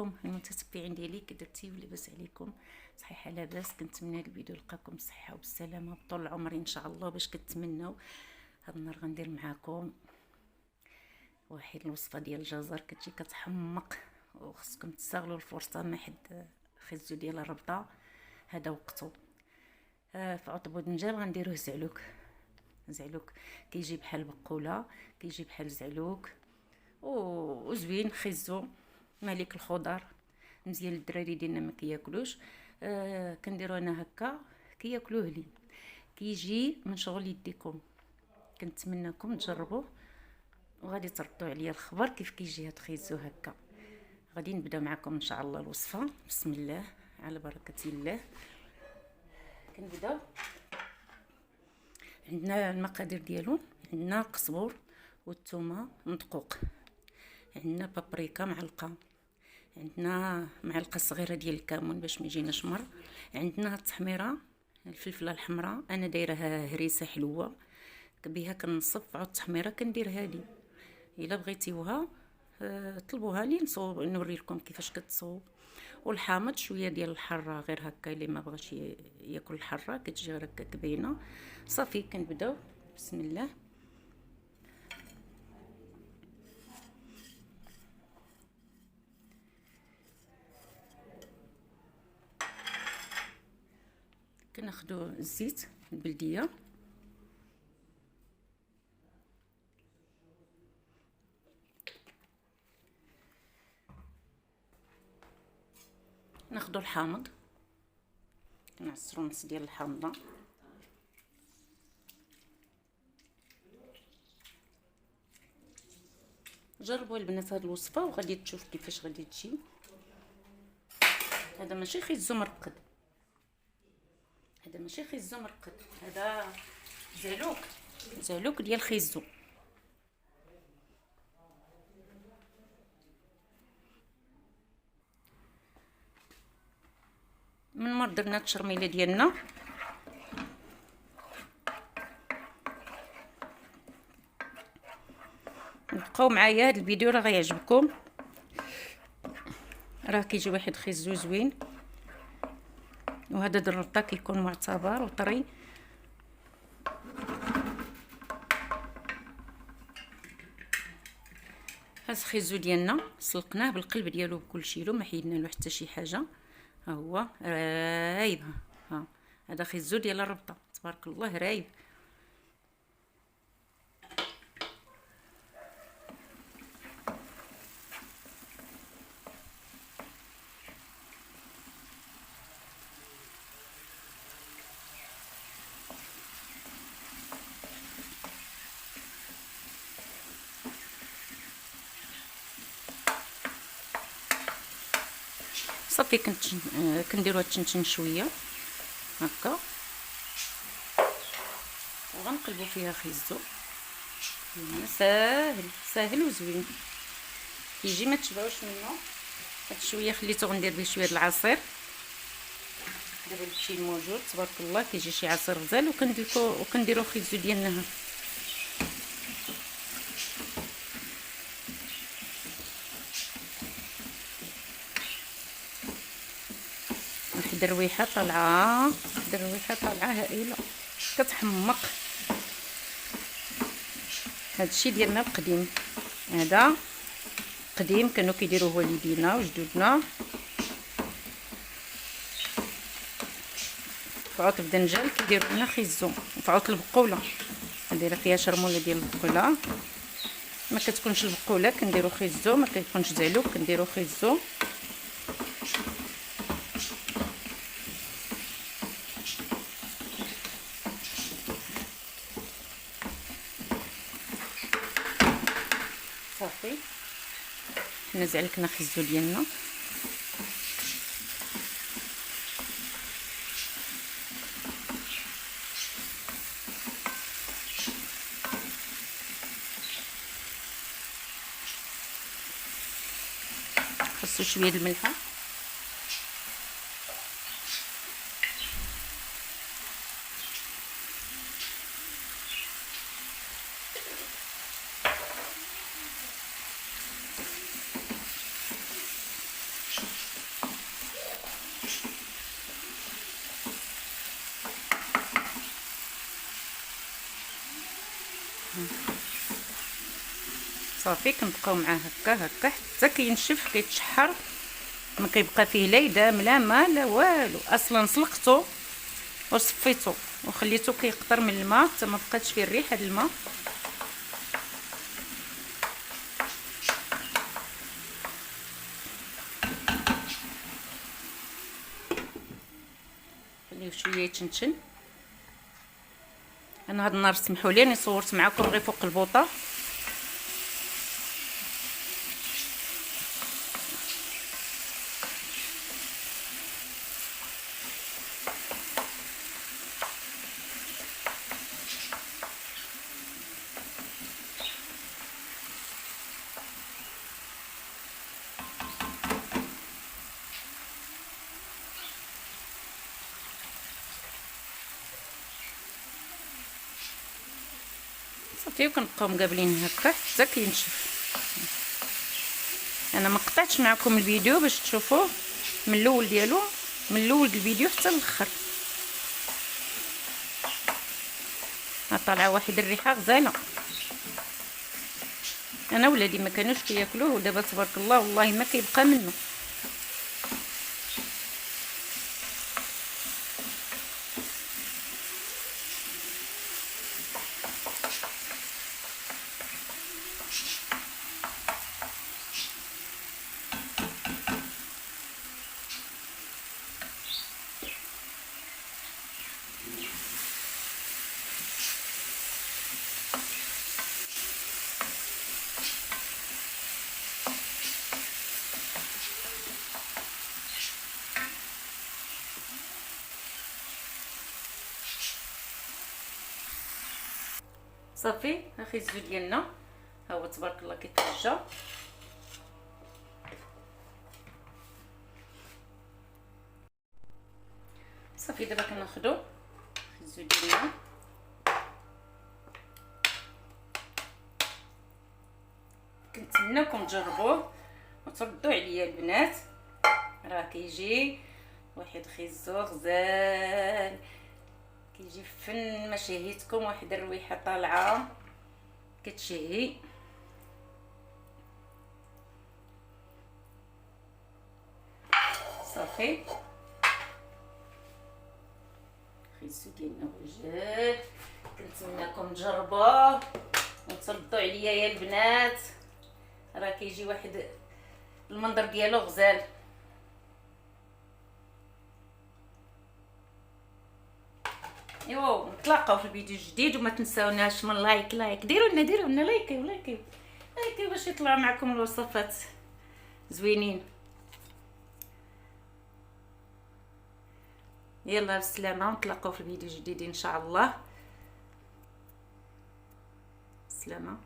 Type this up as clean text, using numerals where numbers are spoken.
عليكم المتتبعين ديالي، كي درتي ولاباس عليكم؟ صحيحه لاباس. كنتمنى الفيديو يلقاكم بالصحه وبالسلامه بطول العمر ان شاء الله، باش كتمناو. هاد النهار غندير معاكم واحد الوصفه ديال الجزر كتجي كتحمق، وخصكم تستغلوا الفرصه. ما حد خزو ديال الربطه هذا وقته. في عطب ودنجال غنديروه زعلوك كيجي بحال بقوله، كيجي بحال زعلوك وزوين. خزو مالك الخضر مزيان. الدراري ديالنا ما كياكلوش، كنديرو انا هكا كياكلوه لي، كيجي من شغل يديكم. كنتمنىكم تجربوه وغادي تردوا عليا الخبر كيف كيجي هاد خيزو هكا. غادي نبدا معكم ان شاء الله الوصفه. بسم الله على بركه الله. كنبداو. عندنا المقادير ديالو: عندنا قزبور والثومه مدقوق، عندنا بابريكا معلقه، عندنا معلقه صغيره ديال الكمون باش ما يجيناش مر، عندنا التحميره الفلفله الحمراء، انا دايرها هريسه حلوه بها كنصب عود التحميره كندير هذه. الا بغيتيوها طلبوها لي نصوب نوري لكم كيفاش كتصوب. والحامض شويه ديال الحاره غير هكا، اللي ما بغاش ياكل الحاره كتجي غير هكا كبينه. صافي كنبداو. بسم الله. كناخدو الزيت البلديه، ناخدو الحامض نعصرو نص ديال الحامضه، جربوا البنات هاد الوصفه وغادي تشوف كيفاش غادي تجي. هذا ماشي خيزو مرقد، هذا ماشي خيزو مرقد، هذا زعلوك ديال خيزو. من مر درنا التشرميله ديالنا بقاو معايا. هاد الفيديو راه غيعجبكم، راه كيجي واحد خيزو زوين، وهذا الربطه كيكون معتبر وطري. هاد الخيزو ديالنا سلقناه بالقلب ديالو بكلشي له، ما حيدنا له حتى شي حاجه. ها هو رايب. ها هذا خيزو ديال الربطه تبارك الله رايب. صافي كنديروها تشنشن شويه هكا، وغنقلبوا فيها خيزو. ساهل وزوين كيجي، ما تشبعوش منه. هاد شويه خليته غندير به شويه د العصير. دابا هادشي الموجود تبارك الله كيجي شي عصير غزال، وكنديروا خيزو ديالنا. الرويحه طالعه هائله كتحمق. هادشي ديالنا القديم، هذا قديم كانوا كيديروه والدينا وجدودنا. في عطل الدنجال كيديروا لنا خيزو، وفي عطل البقوله ندير فيها شرموله ديال البقوله. ما كتكونش البقوله كنديروا خيزو، ما كيكونش زعلوك كنديروا خيزو. صافي حنا زعلكنا خيزو ديالنا. خصو شويه د الملحه، صافي كنبقاو معاه هكا هكا حتى كينشف كيتشحر، ما كيبقى فيه لا يدام لا ما لا والو. اصلا سلقته وصفيته وخليته كيقطر من الماء حتى ما بقاتش فيه الريحه د الماء. خليوه شويه يتشنشن. انا هاد النهار سمحوا لي راني صورت معكم غير فوق البوطه. صافي وكنبقاو مقابلين هكا حتى كينشف. انا ما قطعتش معكم الفيديو باش تشوفوه من الاول ديالو، من الاول الفيديو حتى الاخر. طالعه واحد الريحه غزاله. انا ولادي ما كانوش كياكلوه ودابا تبارك الله والله ما كيبقى منه. صافي اخي الزوج ديالنا ها هو تبارك الله كيترجى. صافي دابا كناخذوا الزوج ديالنا كنتمناكم تجربوه وتردوا عليا البنات. راه كيجي واحد خيزو غزال، كيجي فن ما شهيتكم، واحد الرويحه طالعه كتشهي. صافي خيزو ديالنا وجد، كنتمناكم تجربوه وتردوا عليا يا البنات. راه كيجي واحد المنظر ديالو غزال. ايوا نتلاقاو في الفيديو الجديد، وما تنساوناش من لايك ديروا لنا لايك باش يطلع معكم الوصفات زوينين. يلا بالسلامه ونتلاقاو في الفيديو الجديد ان شاء الله. سلامه.